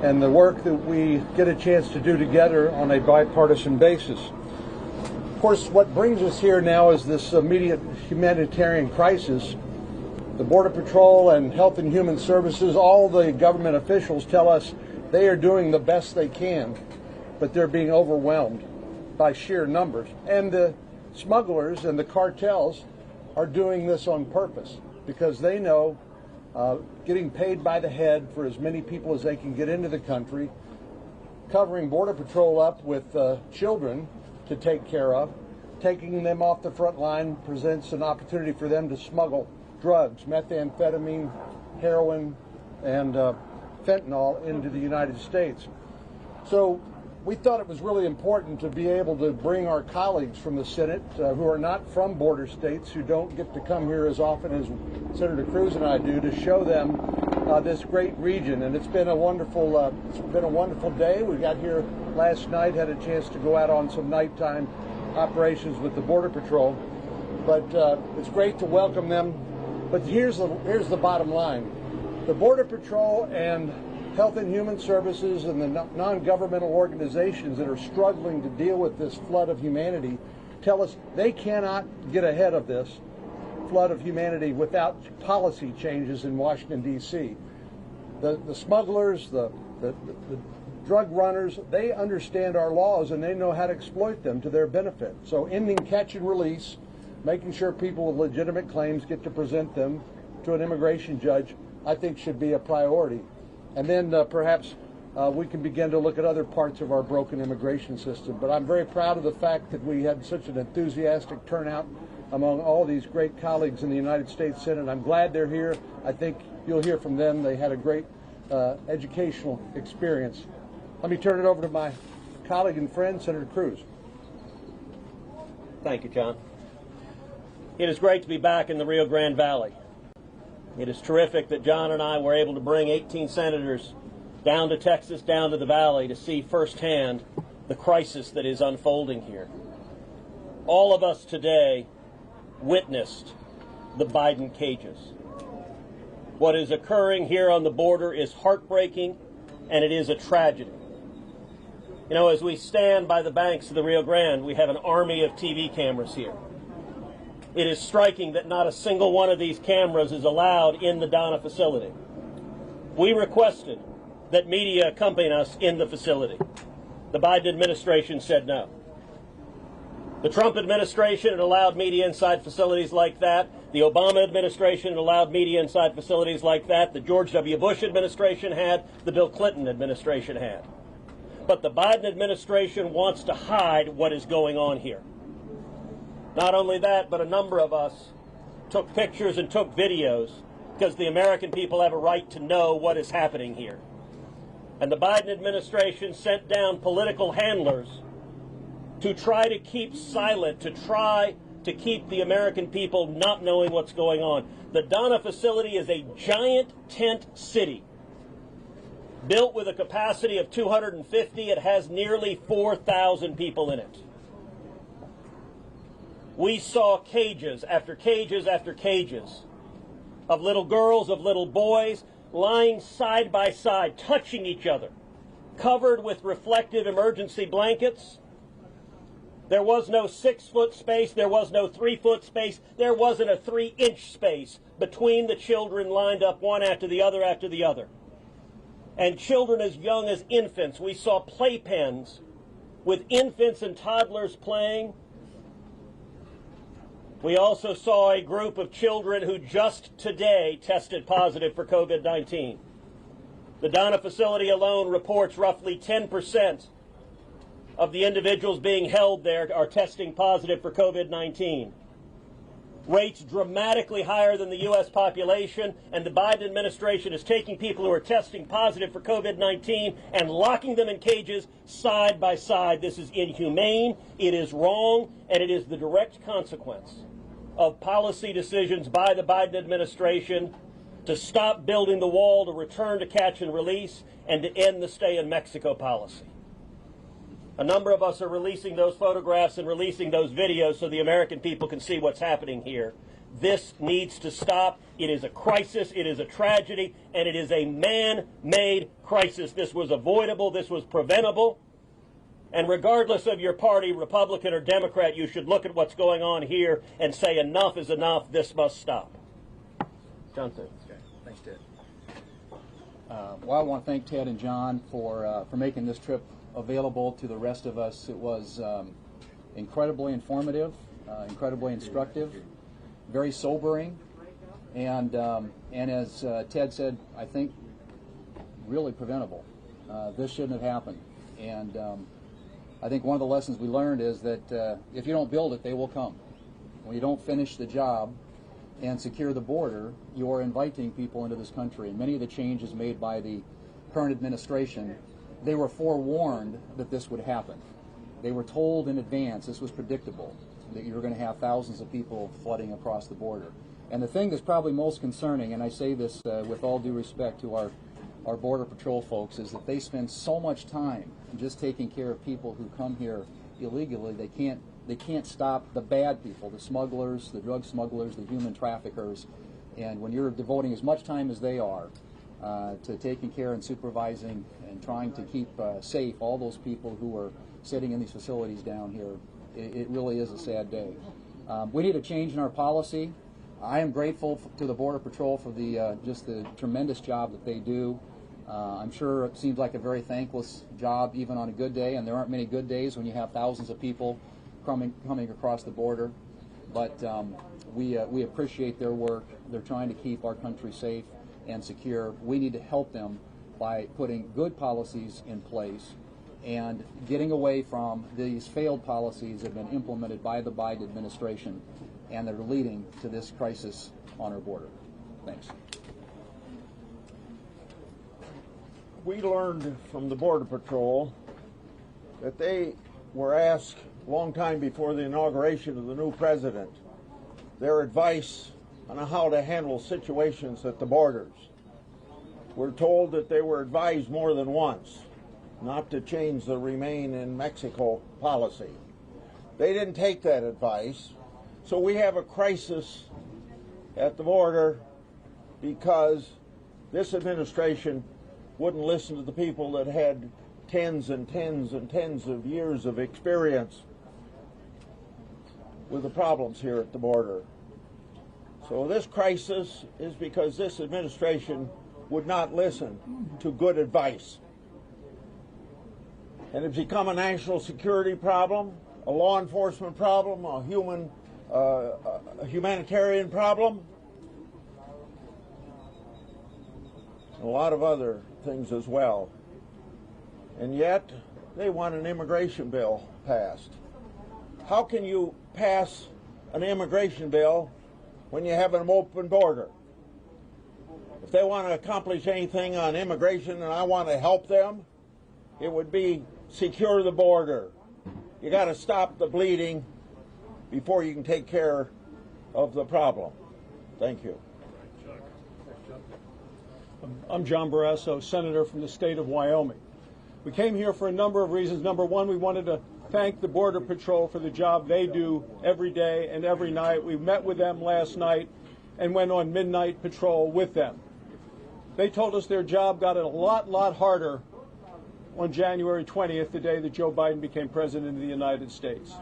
and the work that we get a chance to do together on a bipartisan basis. Of course, what brings us here now is this immediate humanitarian crisis. The Border Patrol and Health and Human Services, all the government officials tell us they are doing the best they can, but they're being overwhelmed by sheer numbers. And the smugglers and the cartels are doing this on purpose because they know getting paid by the head for as many people as they can get into the country, covering Border Patrol up with children to take care of, taking them off the front line presents an opportunity for them to smuggle drugs, methamphetamine, heroin, and fentanyl into the United States. So we thought it was really important to be able to bring our colleagues from the Senate who are not from border states, who don't get to come here as often as Senator Cruz and I do, to show them this great region. And it's been a wonderful day. We got here last night, had a chance to go out on some nighttime operations with the Border Patrol. But it's great to welcome them. But here's the bottom line. The Border Patrol and Health and Human Services and the non-governmental organizations that are struggling to deal with this flood of humanity tell us they cannot get ahead of this flood of humanity without policy changes in Washington, D.C. The smugglers, the drug runners, they understand our laws and they know how to exploit them to their benefit. So ending catch and release, making sure people with legitimate claims get to present them to an immigration judge, I think should be a priority. And then perhaps we can begin to look at other parts of our broken immigration system. But I'm very proud of the fact that we had such an enthusiastic turnout among all these great colleagues in the United States Senate. I'm glad they're here. I think you'll hear from them. They had a great educational experience. Let me turn it over to my colleague and friend, Senator Cruz. Thank you, John. It is great to be back in the Rio Grande Valley. It is terrific that John and I were able to bring 18 senators down to Texas, down to the Valley, to see firsthand the crisis that is unfolding here. All of us today witnessed the Biden cages. What is occurring here on the border is heartbreaking, and it is a tragedy. You know, as we stand by the banks of the Rio Grande, we have an army of TV cameras here. It is striking that not a single one of these cameras is allowed in the Donna facility. We requested that media accompany us in the facility. The Biden administration said no. The Trump administration had allowed media inside facilities like that. The Obama administration had allowed media inside facilities like that. The George W. Bush administration had. The Bill Clinton administration had. But the Biden administration wants to hide what is going on here. Not only that, but a number of us took pictures and took videos because the American people have a right to know what is happening here. And the Biden administration sent down political handlers to try to keep silent, to try to keep the American people not knowing what's going on. The Donna facility is a giant tent city. Built with a capacity of 250, it has nearly 4,000 people in it. We saw cages after cages after cages of little girls, of little boys, lying side by side, touching each other, covered with reflective emergency blankets. There was no 6-foot space, there was no 3-foot space, there wasn't a 3-inch space between the children lined up one after the other after the other. And children as young as infants. We saw playpens with infants and toddlers playing. We also saw a group of children who just today tested positive for COVID-19. The Donna facility alone reports roughly 10% of the individuals being held there are testing positive for COVID-19. Rates dramatically higher than the U.S. population, and the Biden administration is taking people who are testing positive for COVID-19 and locking them in cages side by side. This is inhumane, it is wrong, and it is the direct consequence of policy decisions by the Biden administration to stop building the wall, to return to catch and release, and to end the stay in Mexico policy. A number of us are releasing those photographs and releasing those videos so the American people can see what's happening here. This needs to stop. It is a crisis, it is a tragedy, and it is a man-made crisis. This was avoidable, this was preventable. And regardless of your party, Republican or Democrat, you should look at what's going on here and say enough is enough, this must stop. Johnson. Okay, thanks, Ted. Well, I want to thank Ted and John for making this trip available to the rest of us. It was incredibly informative, incredibly instructive, very sobering, and as Ted said, I think really preventable. This shouldn't have happened, and I think one of the lessons we learned is that if you don't build it, they will come. When you don't finish the job and secure the border, you are inviting people into this country. And many of the changes made by the current administration, they were forewarned that this would happen. They were told in advance, this was predictable, that you were going to have thousands of people flooding across the border. And the thing that's probably most concerning, and I say this with all due respect to our Border Patrol folks, is that they spend so much time just taking care of people who come here illegally. They can't stop the bad people, the smugglers, the drug smugglers, the human traffickers. And when you're devoting as much time as they are to taking care and supervising and trying to keep safe all those people who are sitting in these facilities down here, it really is a sad day. We need a change in our policy. I am grateful to the Border Patrol for just the tremendous job that they do. I'm sure it seems like a very thankless job even on a good day, and there aren't many good days when you have thousands of people coming across the border. But we appreciate their work. They're trying to keep our country safe and secure. We need to help them by putting good policies in place and getting away from these failed policies that have been implemented by the Biden administration and that are leading to this crisis on our border. Thanks. We learned from the Border Patrol that they were asked a long time before the inauguration of the new president their advice on how to handle situations at the borders. We're told that they were advised more than once not to change the Remain in Mexico policy. They didn't take that advice, so we have a crisis at the border because this administration wouldn't listen to the people that had tens and tens and tens of years of experience with the problems here at the border. So this crisis is because this administration would not listen to good advice. And it's become a national security problem, a law enforcement problem, a humanitarian problem, and a lot of other things as well. And yet, they want an immigration bill passed. How can you pass an immigration bill when you have an open border? If they want to accomplish anything on immigration and I want to help them, it would be secure the border. You got to stop the bleeding before you can take care of the problem. Thank you. I'm John Barrasso, Senator from the state of Wyoming. We came here for a number of reasons. Number one, we wanted to thank the Border Patrol for the job they do every day and every night. We met with them last night and went on midnight patrol with them. They told us their job got a lot harder on January 20th, the day that Joe Biden became president of the United States.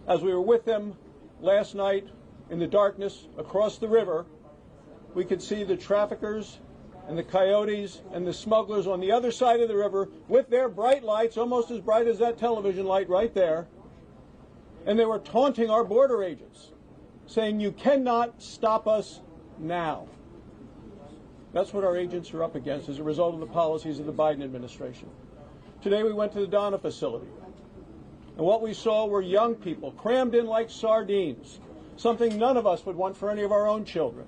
As we were with them last night in the darkness across the river, we could see the traffickers and the coyotes and the smugglers on the other side of the river with their bright lights, almost as bright as that television light right there, and they were taunting our border agents, saying, "You cannot stop us now." That's what our agents are up against as a result of the policies of the Biden administration. Today we went to the Donna facility, and what we saw were young people crammed in like sardines, something none of us would want for any of our own children.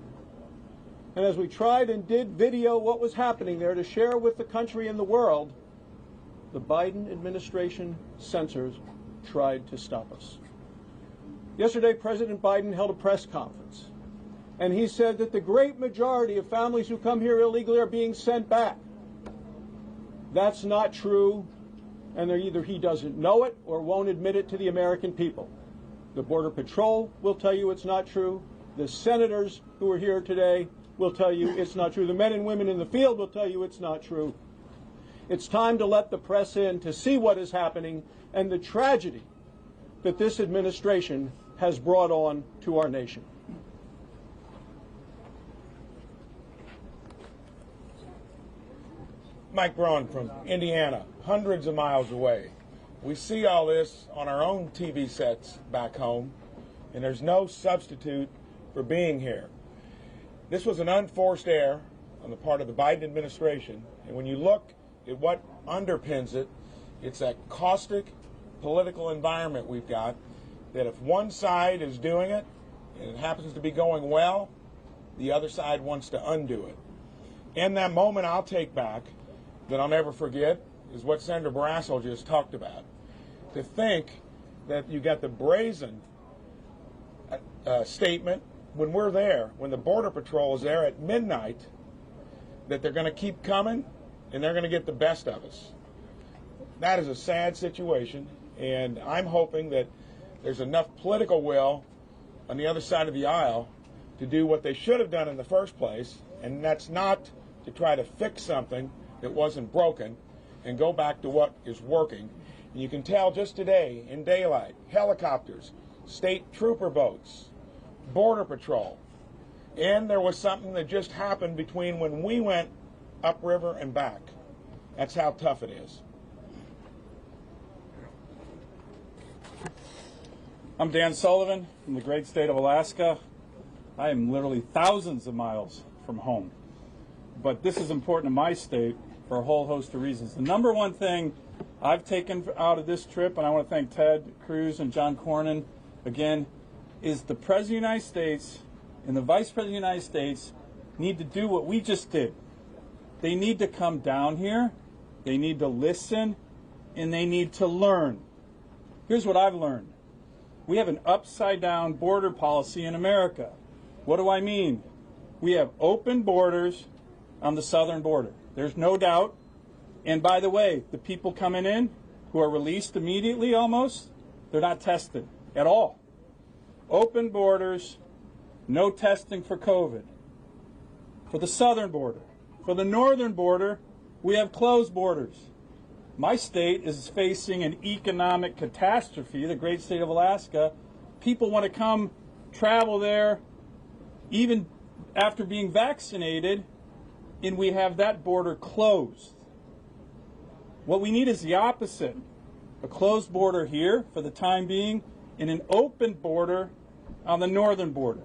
And as we tried and did video what was happening there to share with the country and the world, the Biden administration censors tried to stop us. Yesterday, President Biden held a press conference, and he said that the great majority of families who come here illegally are being sent back. That's not true, and either he doesn't know it or won't admit it to the American people. The Border Patrol will tell you it's not true. The senators who are here today will tell you it's not true. The men and women in the field will tell you it's not true. It's time to let the press in to see what is happening and the tragedy that this administration has brought on to our nation. Mike Braun from Indiana, hundreds of miles away. We see all this on our own TV sets back home, and there's no substitute for being here. This was an unforced error on the part of the Biden administration, and when you look at what underpins it, it's that caustic political environment we've got, that if one side is doing it, and it happens to be going well, the other side wants to undo it. And that moment I'll take back, that I'll never forget, is what Senator Barrasso just talked about. To think that you got the brazen statement when we're there, when the Border Patrol is there at midnight, that they're going to keep coming and they're going to get the best of us. That is a sad situation, and I'm hoping that there's enough political will on the other side of the aisle to do what they should have done in the first place, and that's not to try to fix something that wasn't broken and go back to what is working. And you can tell just today in daylight, helicopters, state trooper boats, Border Patrol, and there was something that just happened between when we went upriver and back. That's how tough it is. I'm Dan Sullivan from the great state of Alaska. I am literally thousands of miles from home. But this is important to my state for a whole host of reasons. The number one thing I've taken out of this trip, and I want to thank Ted Cruz and John Cornyn again, is the President of the United States and the Vice President of the United States need to do what we just did. They need to come down here, they need to listen, and they need to learn. Here's what I've learned. We have an upside-down border policy in America. What do I mean? We have open borders on the southern border. There's no doubt. And by the way, the people coming in who are released immediately almost, they're not tested at all. Open borders, no testing for COVID. For the southern border. For the northern border, we have closed borders. My state is facing an economic catastrophe, the great state of Alaska. People want to come travel there even after being vaccinated, and we have that border closed. What we need is the opposite. A closed border here for the time being and an open border on the northern border.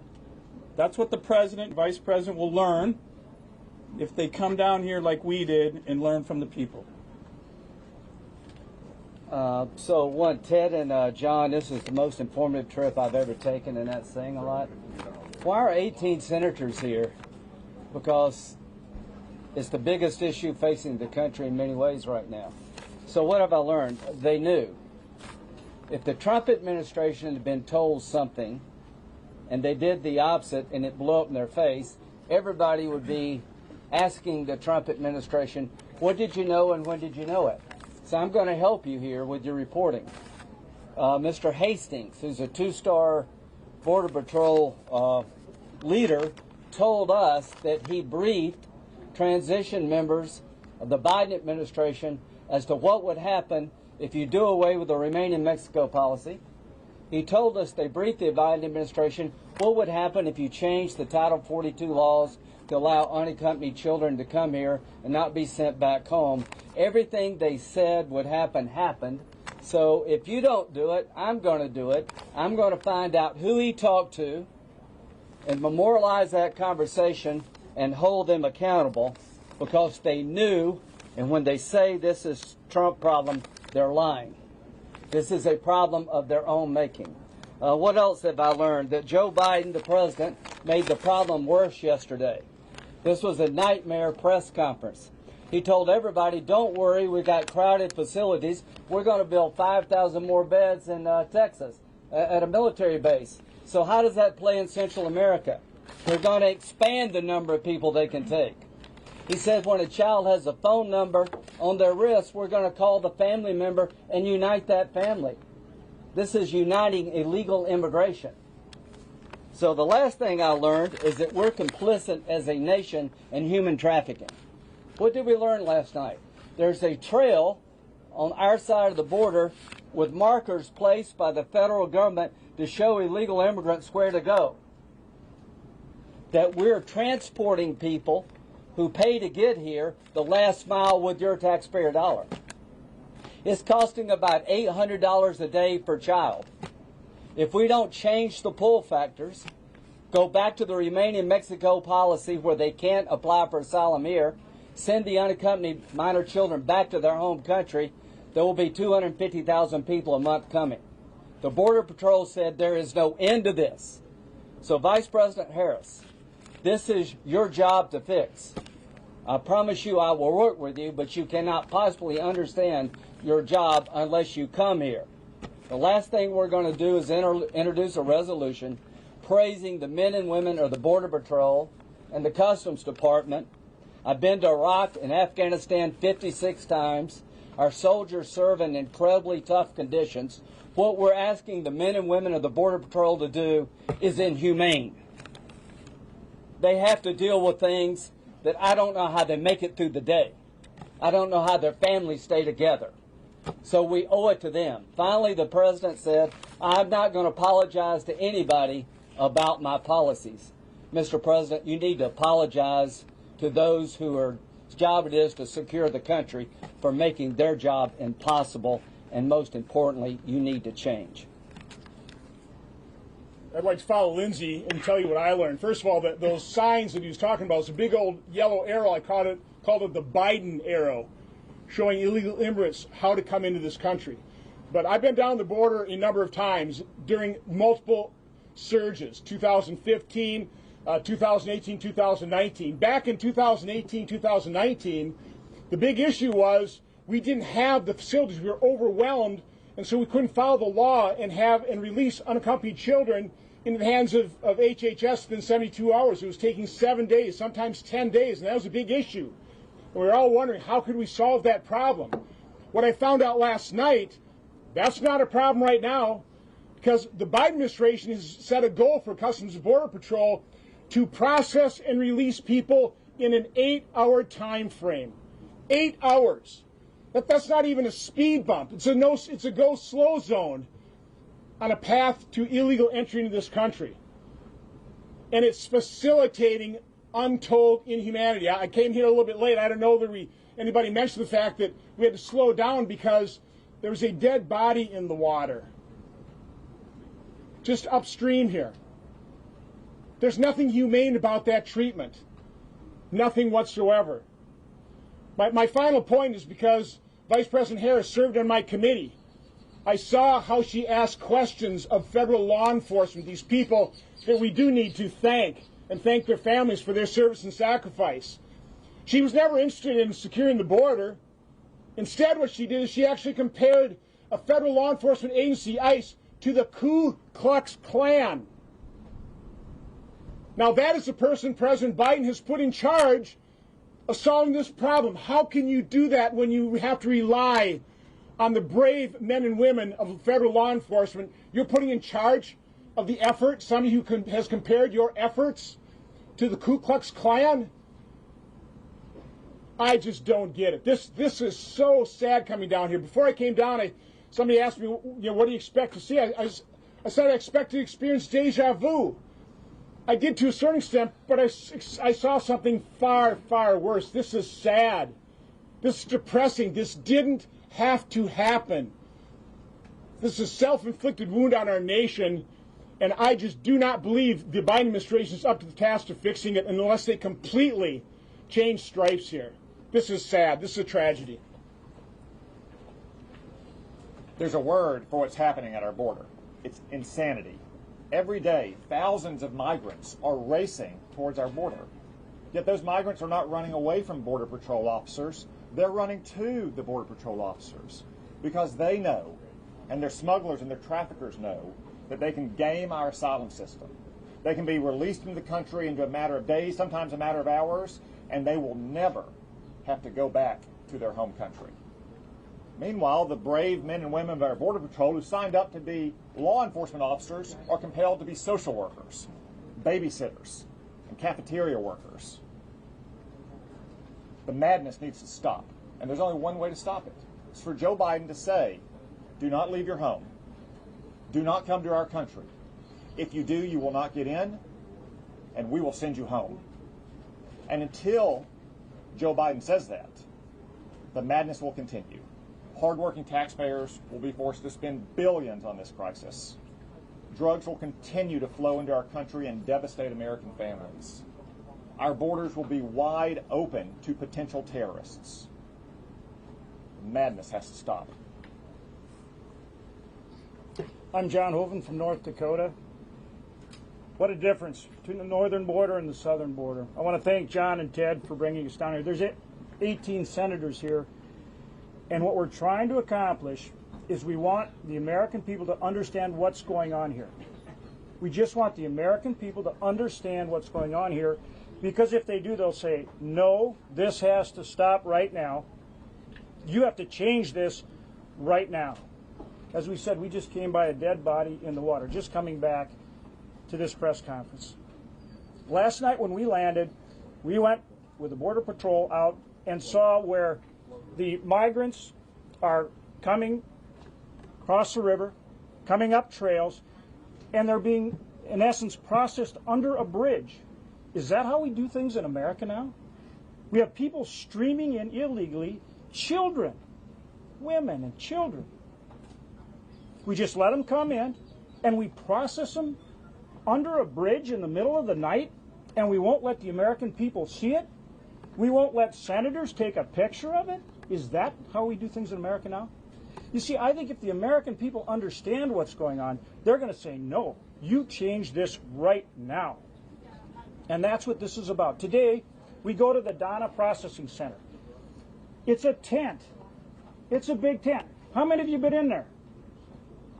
That's what the President and Vice President will learn if they come down here like we did and learn from the people. Ted and John, this is the most informative trip I've ever taken, and that's saying a lot. Why are 18 senators here? Because it's the biggest issue facing the country in many ways right now. So what have I learned? They knew. If the Trump administration had been told something and they did the opposite and it blew up in their face, everybody would be asking the Trump administration, what did you know and when did you know it? So I'm going to help you here with your reporting. Mr. Hastings, who's a two-star Border Patrol leader, told us that he briefed transition members of the Biden administration as to what would happen if you do away with the Remain in Mexico policy. He told us they briefed the Biden administration what would happen if you changed the Title 42 laws to allow unaccompanied children to come here and not be sent back home. Everything they said would happen happened. So if you don't do it, I'm going to do it. I'm going to find out who he talked to and memorialize that conversation and hold them accountable, because they knew, and when they say this is Trump problem, they're lying. This is a problem of their own making. What else have I learned? That Joe Biden, the president, made the problem worse yesterday. This was a nightmare press conference. He told everybody, don't worry, we got crowded facilities. We're going to build 5,000 more beds in Texas at a military base. So how does that play in Central America? We're going to expand the number of people they can take. He said when a child has a phone number on their wrist, we're going to call the family member and unite that family. This is uniting illegal immigration. So the last thing I learned is that we're complicit as a nation in human trafficking. What did we learn last night? There's a trail on our side of the border with markers placed by the federal government to show illegal immigrants where to go. That we're transporting people who pay to get here the last mile with your taxpayer dollar. It's costing about $800 a day per child. If we don't change the pull factors, go back to the Remain in Mexico policy where they can't apply for asylum here, send the unaccompanied minor children back to their home country, there will be 250,000 people a month coming. The Border Patrol said there is no end to this. So Vice President Harris, this is your job to fix. I promise you I will work with you, but you cannot possibly understand your job unless you come here. The last thing we're going to do is introduce a resolution praising the men and women of the Border Patrol and the Customs Department. I've been to Iraq and Afghanistan 56 times. Our soldiers serve in incredibly tough conditions. What we're asking the men and women of the Border Patrol to do is inhumane. They have to deal with things that I don't know how they make it through the day. I don't know how their families stay together. So we owe it to them. Finally, the President said, I'm not going to apologize to anybody about my policies. Mr. President, you need to apologize to those whose job it is to secure the country for making their job impossible, and most importantly, you need to change. I'd like to follow Lindsay and tell you what I learned. First of all, those signs that he was talking about, it's a big old yellow arrow. I called it the Biden arrow, showing illegal immigrants how to come into this country. But I've been down the border a number of times during multiple surges, 2015, 2018, 2019. Back in 2018, 2019, the big issue was we didn't have the facilities. We were overwhelmed, and so we couldn't follow the law and release unaccompanied children in the hands of HHS within 72 hours. It was taking 7 days, sometimes 10 days, and that was a big issue. And we were all wondering, how could we solve that problem? What I found out last night, that's not a problem right now, because the Biden administration has set a goal for Customs and Border Patrol to process and release people in an 8-hour time frame. 8 hours. That's not even a speed bump. It's a go slow zone on a path to illegal entry into this country. And it's facilitating untold inhumanity. I came here a little bit late. I don't know that anybody mentioned the fact that we had to slow down because there was a dead body in the water just upstream here. There's nothing humane about that treatment. Nothing whatsoever. My final point is because Vice President Harris served on my committee. I saw how she asked questions of federal law enforcement, these people that we do need to thank, and thank their families for their service and sacrifice. She was never interested in securing the border. Instead, what she did is she actually compared a federal law enforcement agency, ICE, to the Ku Klux Klan. Now, that is the person President Biden has put in charge of solving this problem. How can you do that when you have to rely on the brave men and women of federal law enforcement? You're putting in charge of the effort. Somebody who has compared your efforts to the Ku Klux Klan? I just don't get it. This is so sad coming down here. Before I came down, somebody asked me, what do you expect to see? I said I expect to experience deja vu. I did to a certain extent, but I saw something far, far worse. This is sad. This is depressing. This didn't have to happen. This is a self-inflicted wound on our nation, and I just do not believe the Biden administration is up to the task of fixing it unless they completely change stripes here. This is sad. This is a tragedy. There's a word for what's happening at our border. It's insanity. Every day, thousands of migrants are racing towards our border. Yet those migrants are not running away from Border Patrol officers. They're running to the Border Patrol officers because they know, and their smugglers and their traffickers know, that they can game our asylum system. They can be released from the country into a matter of days, sometimes a matter of hours, and they will never have to go back to their home country. Meanwhile, the brave men and women of our Border Patrol who signed up to be law enforcement officers are compelled to be social workers. babysitters, and cafeteria workers. The madness needs to stop, and there's only one way to stop it. It's for Joe Biden to say, do not leave your home. Do not come to our country. If you do, you will not get in, and we will send you home. And until Joe Biden says that, the madness will continue. Hardworking taxpayers will be forced to spend billions on this crisis. Drugs will continue to flow into our country and devastate American families. Our borders will be wide open to potential terrorists. Madness has to stop. I'm John Hoven from North Dakota. What a difference between the northern border and the southern border. I want to thank John and Ted for bringing us down here. There's 18 senators here, and what we're trying to accomplish is we want the American people to understand what's going on here. We just want the American people to understand what's going on here, because if they do, they'll say, no, this has to stop right now. You have to change this right now. As we said, we just came by a dead body in the water, just coming back to this press conference. Last night when we landed, we went with the Border Patrol out and saw where the migrants are coming across the river, coming up trails, and they're being, in essence, processed under a bridge. Is that how we do things in America now? We have people streaming in illegally, children, women and children. We just let them come in, and we process them under a bridge in the middle of the night, and we won't let the American people see it? We won't let senators take a picture of it? Is that how we do things in America now? You see, I think if the American people understand what's going on, they're going to say, no, you change this right now. And that's what this is about. Today, we go to the Donna Processing Center. It's a tent. It's a big tent. How many of you been in there?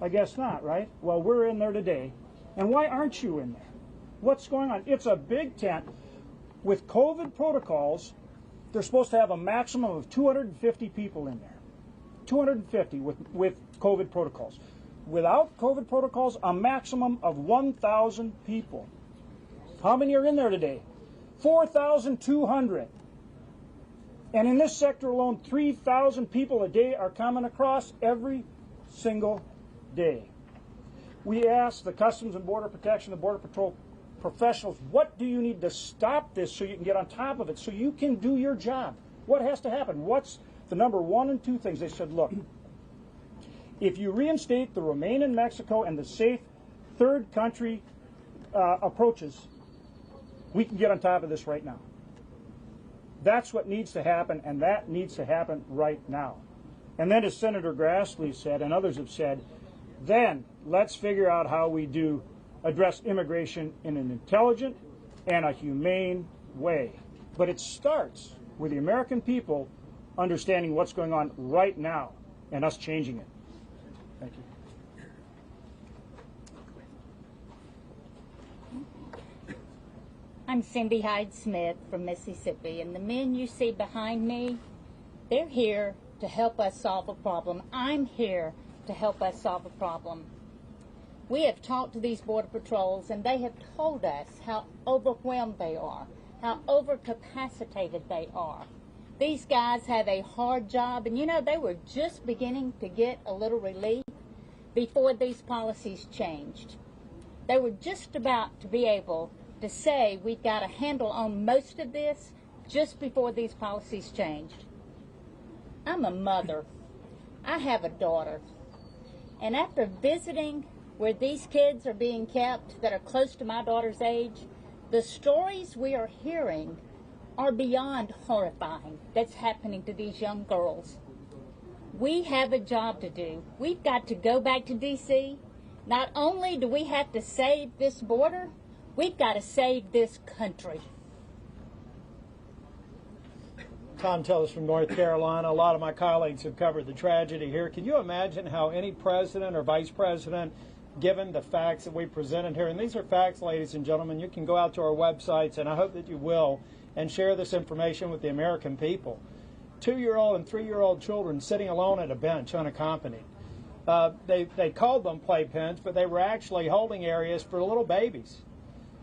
I guess not, right? Well, we're in there today. And why aren't you in there? What's going on? It's a big tent with COVID protocols. They're supposed to have a maximum of 250 people in there. 250 with COVID protocols. Without COVID protocols, a maximum of 1,000 people. How many are in there today? 4,200. And in this sector alone, 3,000 people a day are coming across every single day. We asked the Customs and Border Protection, the Border Patrol professionals, what do you need to stop this so you can get on top of it, so you can do your job? What has to happen? What's the number 1 and 2 things? They said, look, if you reinstate the Remain in Mexico and the safe third country approaches, we can get on top of this right now. That's what needs to happen, and that needs to happen right now. And then, as Senator Grassley said, and others have said, then let's figure out how we do address immigration in an intelligent and a humane way. But it starts with the American people understanding what's going on right now and us changing it. Thank you. I'm Cindy Hyde-Smith from Mississippi, and the men you see behind me, they're here to help us solve a problem. I'm here to help us solve a problem. We have talked to these Border Patrols, and they have told us how overwhelmed they are, how overcapacitated they are. These guys have a hard job, and you know, they were just beginning to get a little relief before these policies changed. They were just about to be able to say we've got a handle on most of this just before these policies changed. I'm a mother. I have a daughter. And after visiting where these kids are being kept that are close to my daughter's age, the stories we are hearing are beyond horrifying that's happening to these young girls. We have a job to do. We've got to go back to D.C. Not only do we have to save this border, we've got to save this country. Tom Tillis from North Carolina. A lot of my colleagues have covered the tragedy here. Can you imagine how any president or vice president, given the facts that we presented here, and these are facts, ladies and gentlemen, you can go out to our websites, and I hope that you will, and share this information with the American people. 2-year-old and 3-year-old children sitting alone at a bench unaccompanied. They called them playpens, but they were actually holding areas for little babies.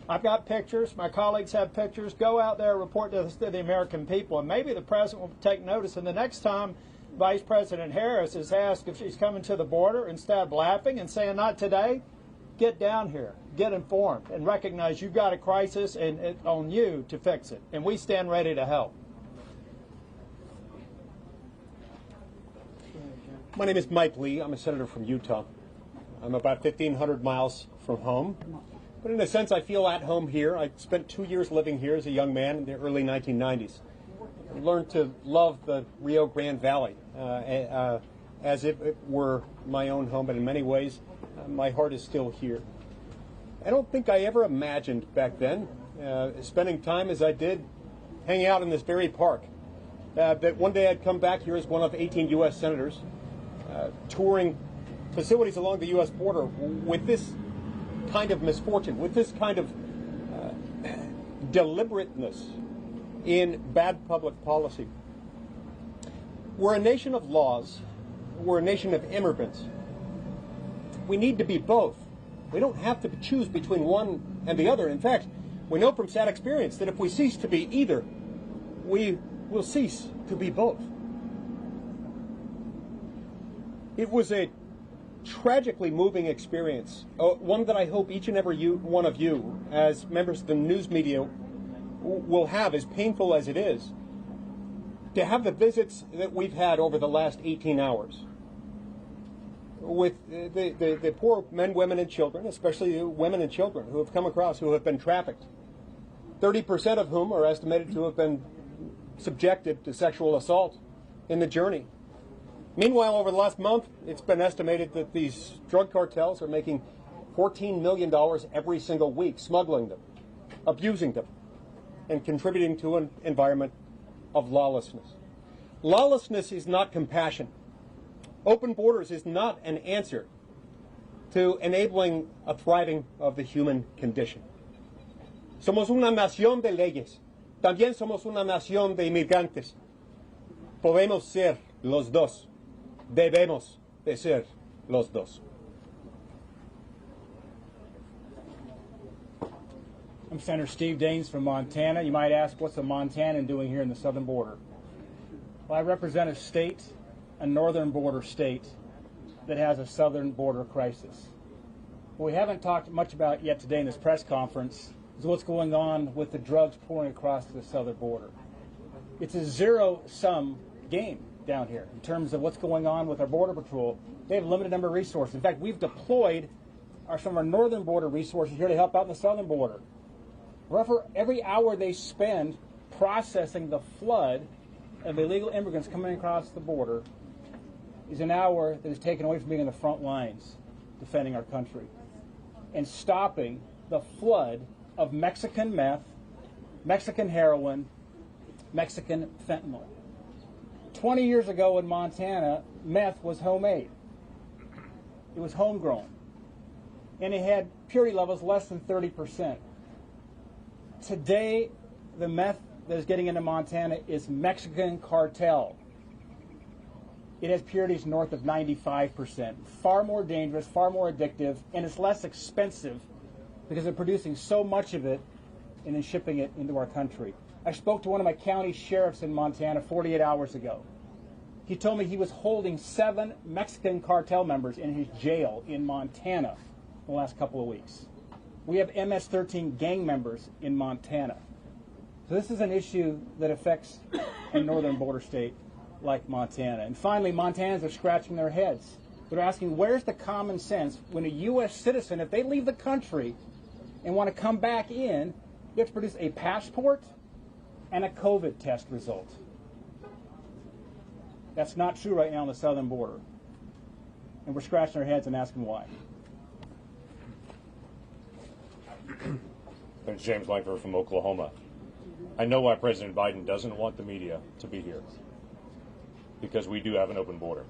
I've got pictures. My colleagues have pictures. Go out there, report this to the American people, and maybe the president will take notice. And the next time Vice President Harris is asked if she's coming to the border, instead of laughing and saying, not today, get down here, get informed, and recognize you've got a crisis and it's on you to fix it. And we stand ready to help. My name is Mike Lee. I'm a senator from Utah. I'm about 1,500 miles from home. But in a sense, I feel at home here. I spent 2 years living here as a young man in the early 1990s. I learned to love the Rio Grande Valley as if it were my own home, but in many ways, my heart is still here. I don't think I ever imagined back then, spending time as I did, hanging out in this very park, that one day I'd come back here as one of 18 U.S. senators, touring facilities along the U.S. border with this kind of misfortune, with this kind of deliberateness in bad public policy. We're a nation of laws. We're a nation of immigrants. We need to be both. We don't have to choose between one and the other. In fact, we know from sad experience that if we cease to be either, we will cease to be both. It was a tragically moving experience, one that I hope each and every one of you, as members of the news media, will have, as painful as it is, to have the visits that we've had over the last 18 hours with the poor men, women, and children, especially the women and children who have come across, who have been trafficked, 30% of whom are estimated to have been subjected to sexual assault in the journey. Meanwhile, over the last month, it's been estimated that these drug cartels are making $14 million every single week, smuggling them, abusing them, and contributing to an environment of lawlessness. Lawlessness is not compassion. Open borders is not an answer to enabling a thriving of the human condition. Somos una nación de leyes. También somos una nación de inmigrantes. Podemos ser los dos. Debemos de ser los dos. I'm Senator Steve Daines from Montana. You might ask, what's a Montanan doing here in the southern border? Well, I represent a state, a northern border state, that has a southern border crisis. What we haven't talked much about yet today in this press conference is what's going on with the drugs pouring across the southern border. It's a zero-sum game down here in terms of what's going on with our Border Patrol. They have a limited number of resources. In fact, we've deployed some of our northern border resources here to help out in the southern border. For every hour they spend processing the flood of illegal immigrants coming across the border is an hour that is taken away from being in the front lines defending our country and stopping the flood of Mexican meth, Mexican heroin, Mexican fentanyl. 20 years ago in Montana, meth was homemade. It was homegrown. And it had purity levels less than 30%. Today, the meth that is getting into Montana is Mexican cartel. It has purities north of 95%. Far more dangerous, far more addictive, and it's less expensive because they're producing so much of it and then shipping it into our country. I spoke to one of my county sheriffs in Montana 48 hours ago. He told me he was holding 7 Mexican cartel members in his jail in Montana the last couple of weeks. We have MS-13 gang members in Montana. So this is an issue that affects a northern border state like Montana. And finally, Montanans are scratching their heads. They're asking, where's the common sense when a U.S. citizen, if they leave the country and want to come back in, you have to produce a passport and a COVID test result. That's not true right now on the southern border. And we're scratching our heads and asking why. It's James Langford from Oklahoma. I know why President Biden doesn't want the media to be here, because we do have an open border.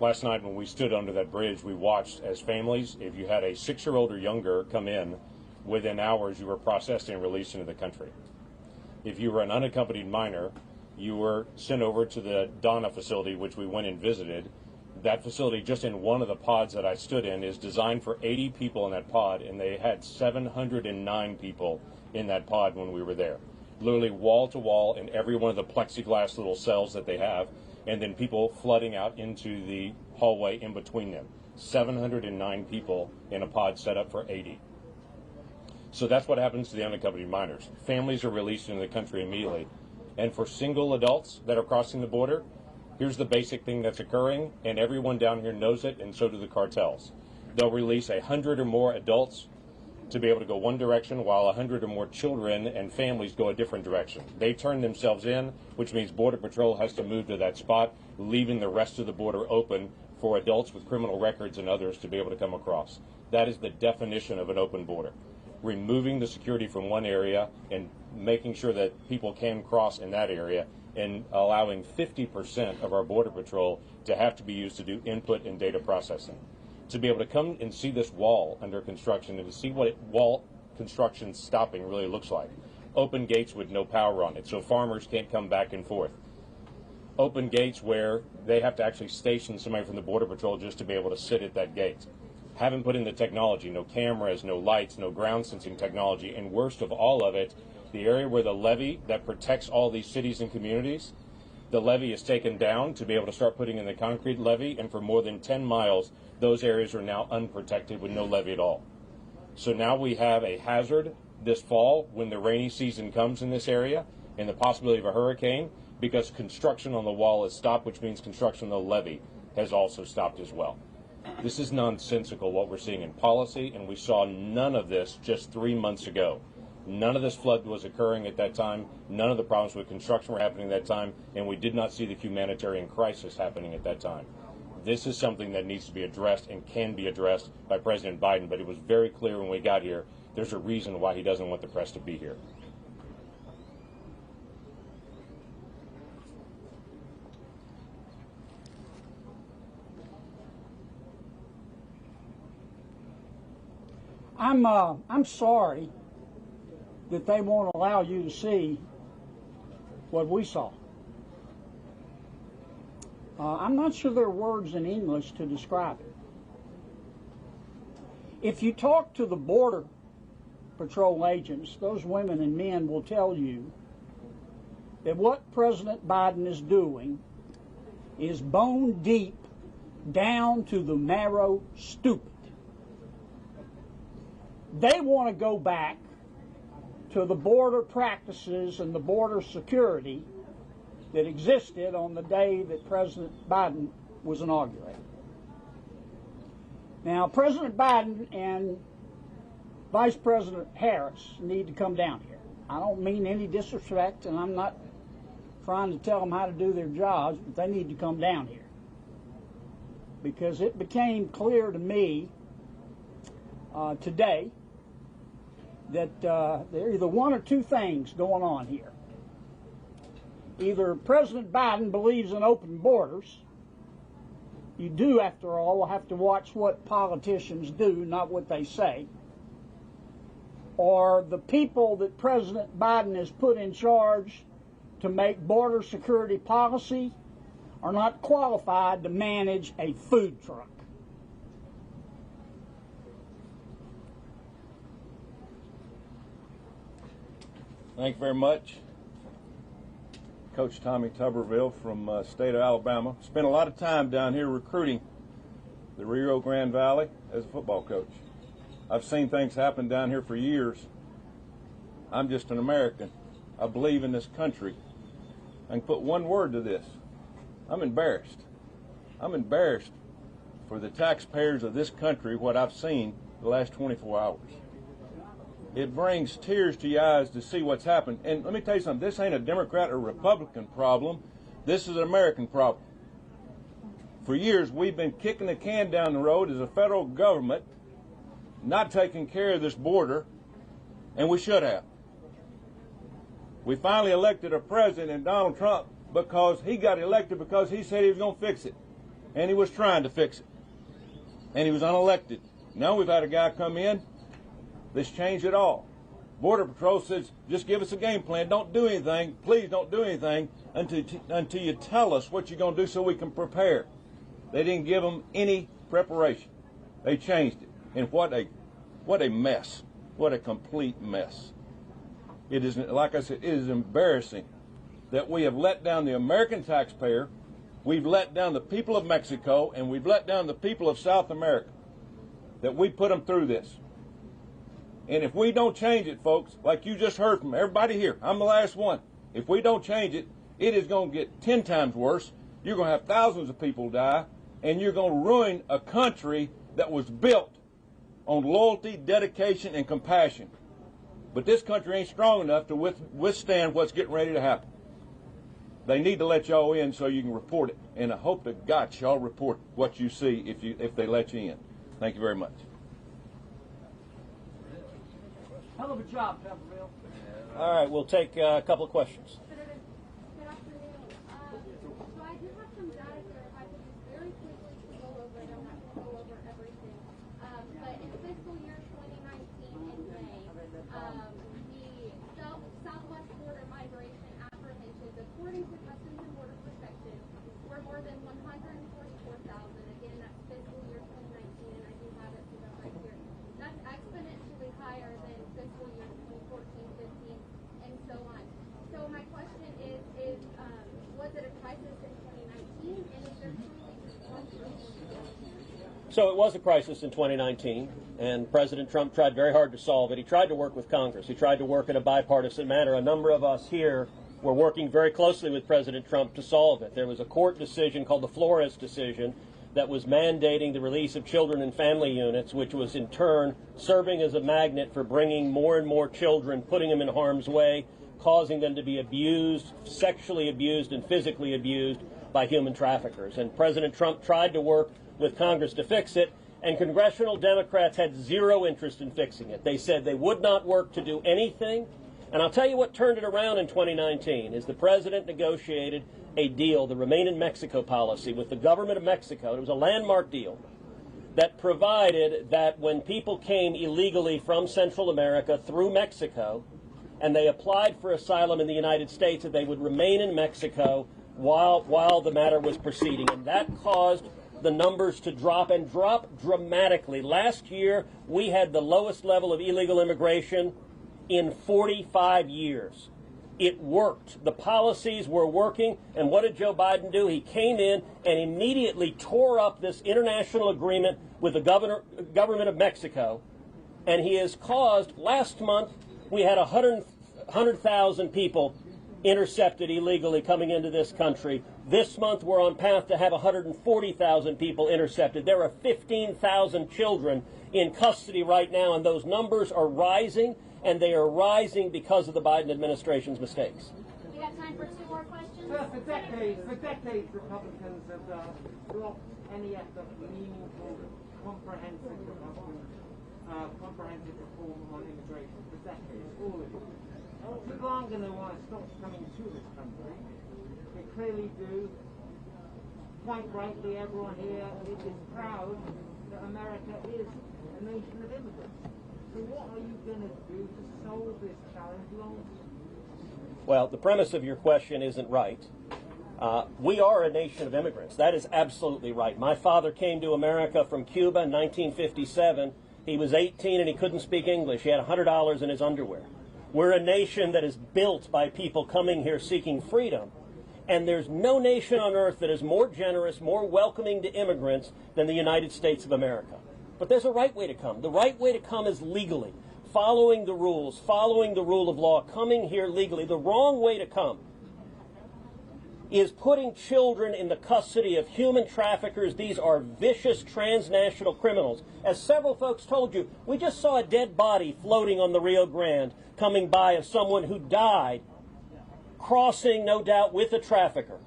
Last night when we stood under that bridge, we watched as families, if you had a 6-year-old or younger come in, within hours you were processed and released into the country. If you were an unaccompanied minor, you were sent over to the Donna facility, which we went and visited, That facility, just in one of the pods that I stood in, is designed for 80 people in that pod, and they had 709 people in that pod when we were there. Literally wall to wall in every one of the plexiglass little cells that they have, and then people flooding out into the hallway in between them. 709 people in a pod set up for 80. So that's what happens to the unaccompanied minors. Families are released into the country immediately. And for single adults that are crossing the border, here's the basic thing that's occurring, and everyone down here knows it, and so do the cartels. They'll release 100 or more adults to be able to go one direction, while 100 or more children and families go a different direction. They turn themselves in, which means Border Patrol has to move to that spot, leaving the rest of the border open for adults with criminal records and others to be able to come across. That is the definition of an open border. Removing the security from one area and making sure that people can cross in that area, and allowing 50% of our Border Patrol to have to be used to do input and data processing. To be able to come and see this wall under construction and to see what wall construction stopping really looks like. Open gates with no power on it, so farmers can't come back and forth. Open gates where they have to actually station somebody from the Border Patrol just to be able to sit at that gate. Haven't put in the technology, no cameras, no lights, no ground sensing technology, and worst of all of it, the area where the levee that protects all these cities and communities, the levee is taken down to be able to start putting in the concrete levee, and for more than 10 miles, those areas are now unprotected with no levee at all. So now we have a hazard this fall when the rainy season comes in this area, and the possibility of a hurricane, because construction on the wall is stopped, which means construction on the levee has also stopped as well. This is nonsensical what we're seeing in policy, and we saw none of this just 3 months ago. None of this flood was occurring at that time. None of the problems with construction were happening at that time, and we did not see the humanitarian crisis happening at that time. This is something that needs to be addressed and can be addressed by President Biden, but it was very clear when we got here, there's a reason why he doesn't want the press to be here. I'm sorry that they won't allow you to see what we saw. I'm not sure there are words in English to describe it. If you talk to the Border Patrol agents, those women and men will tell you that what President Biden is doing is bone deep down to the marrow stupid. They want to go back to the border practices and the border security that existed on the day that President Biden was inaugurated. Now, President Biden and Vice President Harris need to come down here. I don't mean any disrespect, and I'm not trying to tell them how to do their jobs, but they need to come down here. Because it became clear to me today that there are either one or two things going on here. Either President Biden believes in open borders. You do, after all, have to watch what politicians do, not what they say. Or the people that President Biden has put in charge to make border security policy are not qualified to manage a food truck. Thank you very much. Coach Tommy Tuberville from state of Alabama. Spent a lot of time down here recruiting the Rio Grande Valley as a football coach. I've seen things happen down here for years. I'm just an American. I believe in this country. I can put one word to this. I'm embarrassed. I'm embarrassed for the taxpayers of this country, what I've seen the last 24 hours. It brings tears to your eyes to see what's happened. And let me tell you something, this ain't a Democrat or Republican problem. This is an American problem. For years, we've been kicking the can down the road as a federal government, not taking care of this border, and we should have. We finally elected a president, Donald Trump, because he got elected because he said he was going to fix it. And he was trying to fix it. And he was unelected. Now we've had a guy come in. Let's change it all. Border Patrol says, just give us a game plan. Don't do anything. Please don't do anything until you tell us what you're going to do so we can prepare. They didn't give them any preparation. They changed it. And what a mess. What a complete mess. It is, like I said, it is embarrassing that we have let down the American taxpayer, we've let down the people of Mexico, and we've let down the people of South America, that we put them through this. And if we don't change it, folks, like you just heard from everybody here, I'm the last one. If we don't change it, it is going to get 10 times worse. You're going to have thousands of people die, and you're going to ruin a country that was built on loyalty, dedication, and compassion. But this country ain't strong enough to withstand what's getting ready to happen. They need to let y'all in so you can report it. And I hope to God y'all report what you see if they let you in. Thank you very much. Hell of a job, Pepperville. All right, we'll take a couple of questions. Good afternoon. So I do have some data here. If I could just very quickly go over it, I'm not going to go over everything. But in fiscal year 2019 in May, the Southwest border migration apprehensions, according to Customs and Border Protection, were more than 144,000. Again, that's fiscal year 2019, and I do have it right here. That's exponentially higher than fiscal year 2014, 15, and so on. So my question is was it a crisis in 2019, and is there truly just one solution? So it was a crisis in 2019, and President Trump tried very hard to solve it. He tried to work with Congress. He tried to work in a bipartisan manner. A number of us here were working very closely with President Trump to solve it. There was a court decision called the Flores decision that was mandating the release of children and family units, which was in turn serving as a magnet for bringing more and more children, putting them in harm's way, causing them to be abused, sexually abused, and physically abused by human traffickers. And President Trump tried to work with Congress to fix it, and congressional Democrats had zero interest in fixing it. They said they would not work to do anything. And I'll tell you what turned it around in 2019 is the president negotiated a deal, the Remain in Mexico policy, with the government of Mexico. It was a landmark deal that provided that when people came illegally from Central America through Mexico and they applied for asylum in the United States, that they would remain in Mexico while the matter was proceeding. And that caused the numbers to drop, and drop dramatically. Last year, we had the lowest level of illegal immigration in 45 years. It worked. The policies were working. And what did Joe Biden do? He came in and immediately tore up this international agreement with the government of Mexico. And he has caused, last month, we had 100,000 people intercepted illegally coming into this country. This month, we're on path to have 140,000 people intercepted. There are 15,000 children in custody right now, and those numbers are rising, and they are rising because of the Biden administration's mistakes. We have time for 2 more questions. For decades, Republicans have blocked any effort of meaningful, comprehensive reform on immigration for decades, all of it. People aren't going to want to stop coming to this country. They clearly do. Quite rightly, everyone here is proud that America is a nation of immigrants. So what are you going to do to solve this challenge long term? Well, the premise of your question isn't right. We are a nation of immigrants. That is absolutely right. My father came to America from Cuba in 1957. He was 18 and he couldn't speak English. He had $100 in his underwear. We're a nation that is built by people coming here seeking freedom. And there's no nation on earth that is more generous, more welcoming to immigrants than the United States of America. But there's a right way to come. The right way to come is legally, following the rules, following the rule of law, coming here legally. The wrong way to come is putting children in the custody of human traffickers. These are vicious transnational criminals. As several folks told you, we just saw a dead body floating on the Rio Grande coming by of someone who died, crossing, no doubt, with a trafficker.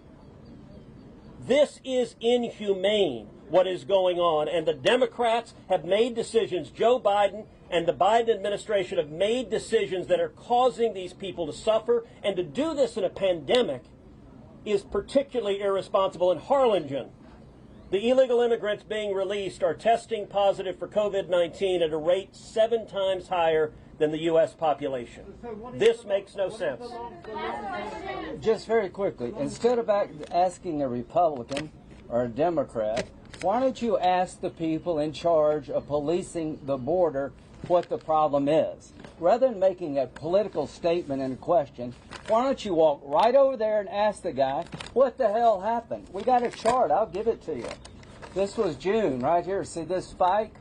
This is inhumane, what is going on, and the Democrats have made decisions. Joe Biden and the Biden administration have made decisions that are causing these people to suffer, and to do this in a pandemic is particularly irresponsible. In Harlingen, the illegal immigrants being released are testing positive for COVID-19 at a rate 7 times higher than the U.S. population. This makes no sense. Just very quickly, instead of asking a Republican or a Democrat, why don't you ask the people in charge of policing the border what the problem is? Rather than making a political statement and a question, why don't you walk right over there and ask the guy, what the hell happened? We got a chart. I'll give it to you. This was June right here. See this spike?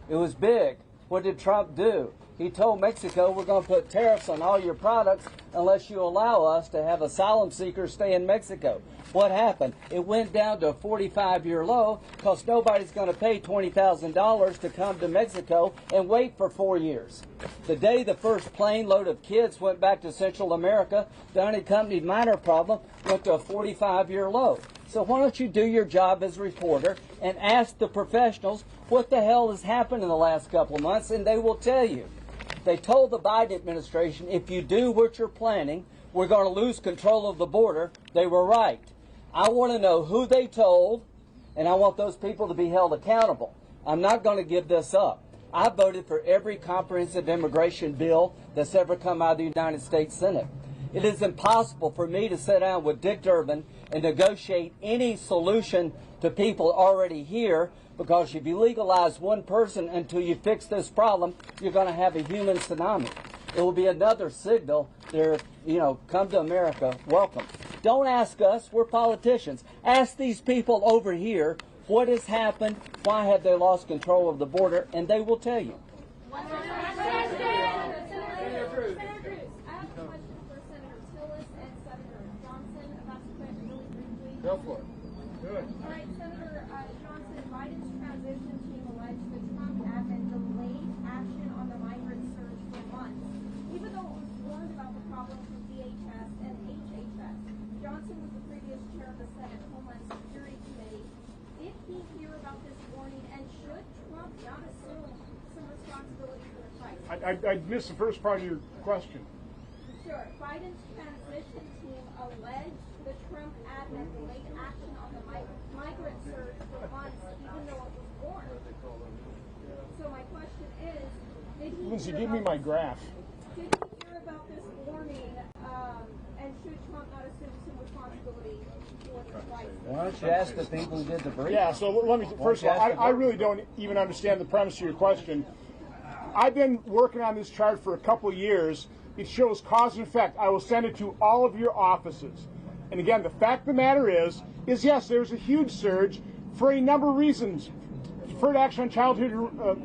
It was big. What did Trump do? He told Mexico, we're going to put tariffs on all your products unless you allow us to have asylum seekers stay in Mexico. What happened? It went down to a 45-year low because nobody's going to pay $20,000 to come to Mexico and wait for 4 years. The day the first plane load of kids went back to Central America, the unaccompanied minor problem went to a 45-year low. So why don't you do your job as a reporter and ask the professionals what the hell has happened in the last couple of months, and they will tell you. They told the Biden administration, if you do what you're planning, we're going to lose control of the border. They were right. I want to know who they told, and I want those people to be held accountable. I'm not going to give this up. I voted for every comprehensive immigration bill that's ever come out of the United States Senate. It is impossible for me to sit down with Dick Durbin and negotiate any solution to people already here, because if you legalize one person until you fix this problem, you're going to have a human tsunami. It will be another signal there, come to America, welcome. Don't ask us, we're politicians. Ask these people over here what has happened, why have they lost control of the border, and they will tell you. Go for it. Good. All right, Senator Johnson, Biden's transition team alleged the Trump admin delayed action on the migrant surge for months, even though it was warned about the problem from DHS and HHS. Johnson was the previous chair of the Senate Homeland Security Committee. Did he hear about this warning, and should Trump not assume some responsibility for the crisis? I missed the first part of your question. Sure. Biden's transition team alleged the Trump admin delayed action on the migrant surge for months, even though it was warned. So my question is, did he Lindsay, give me my graph. Did he hear about this warning, and should Trump not assume some responsibility for the crisis? Why don't you ask the people who did the briefing? Yeah, so let me, first of all, I really don't even understand the premise of your question. I've been working on this chart for a couple of years. It shows cause and effect. I will send it to all of your offices. And again, the fact of the matter is yes, there's a huge surge for a number of reasons. Deferred action on childhood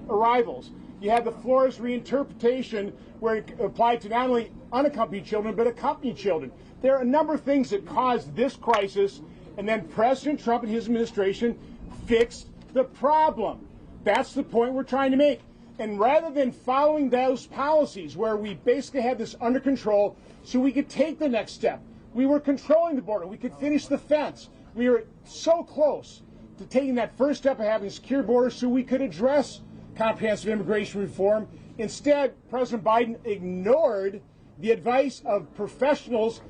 arrivals. You had the Flores reinterpretation where it applied to not only unaccompanied children, but accompanied children. There are a number of things that caused this crisis, and then President Trump and his administration fixed the problem. That's the point we're trying to make. And rather than following those policies where we basically had this under control so we could take the next step, we were controlling the border. We could finish the fence. We were so close to taking that first step of having a secure border so we could address comprehensive immigration reform. Instead, President Biden ignored the advice of professionals,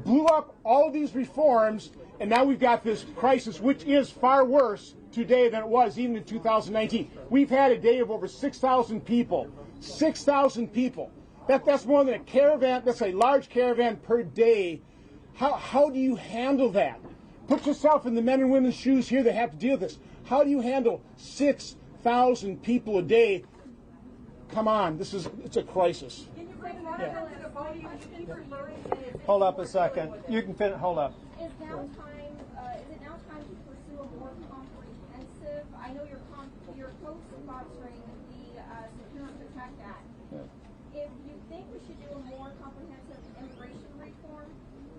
blew up all of these reforms, and now we've got this crisis, which is far worse today than it was even in 2019. We've had a day of over 6,000 people. 6,000 people. That's more than a caravan. That's a large caravan per day. How do you handle that? Put yourself in the men and women's shoes here that have to deal with this. How do you handle 6,000 people a day? Come on, it's a crisis. Yeah. Hold up a second. You can finish. Hold up. Is it now time to pursue a more comprehensive? I know you're co-sponsoring the Secure and Protect Act. Yeah. If you think we should do a more comprehensive immigration reform.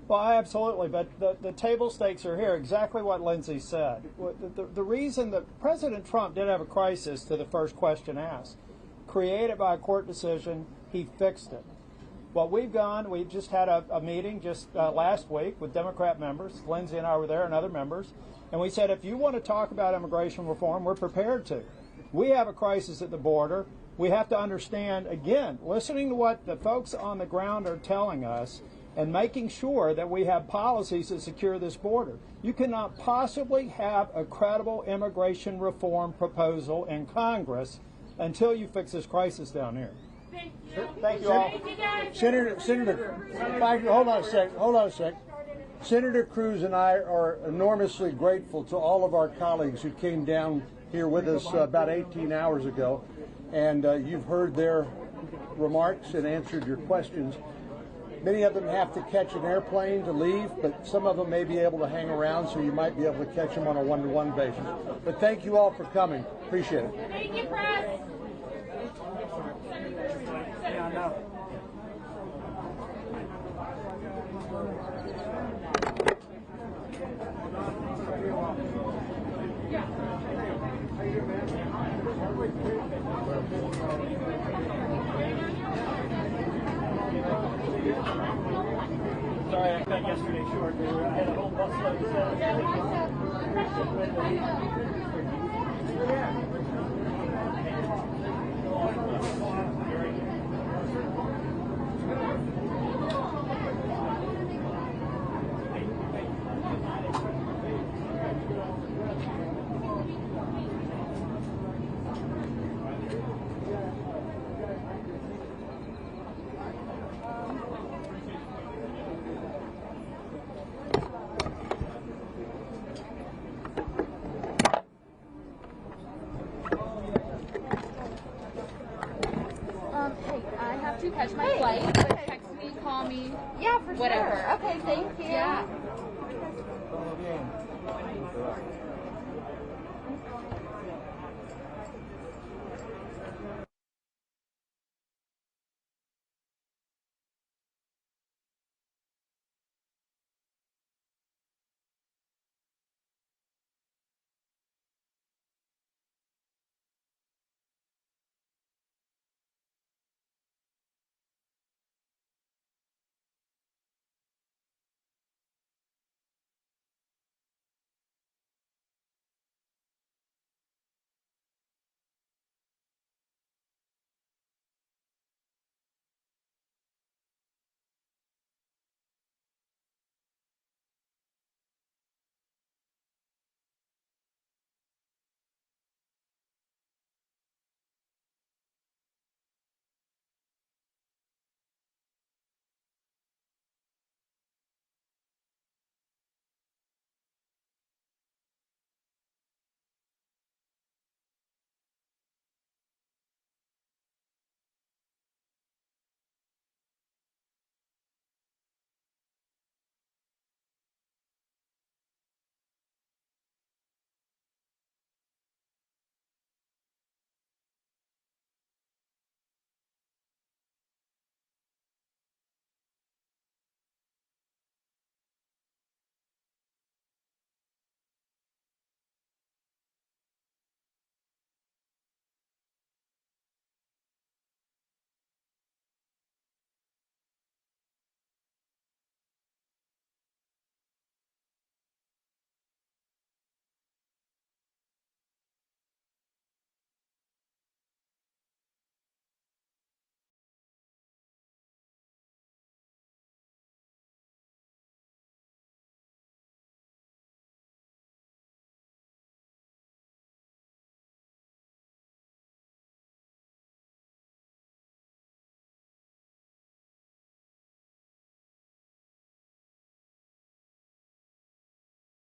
Well, absolutely, but the table stakes are here, exactly what Lindsay said. The reason that President Trump did have a crisis, to the first question asked, created by a court decision, he fixed it. What we've done, we just had a meeting just last week with Democrat members. Lindsay and I were there and other members. And we said, if you want to talk about immigration reform, we're prepared to. We have a crisis at the border. We have to understand, again, listening to what the folks on the ground are telling us and making sure that we have policies that secure this border. You cannot possibly have a credible immigration reform proposal in Congress until you fix this crisis down here. Thank you all. Senator, hold on a sec. Senator Cruz and I are enormously grateful to all of our colleagues who came down here with us about 18 hours ago, and you've heard their remarks and answered your questions. Many of them have to catch an airplane to leave, but some of them may be able to hang around, so you might be able to catch them on a one-to-one basis. But thank you all for coming. Appreciate it. Thank you, press. Sorry, I cut yesterday short. I had a whole busload Hey, I have to catch my flight, but text me, call me. Yeah, for whatever. Sure. Okay, thank you. Yeah.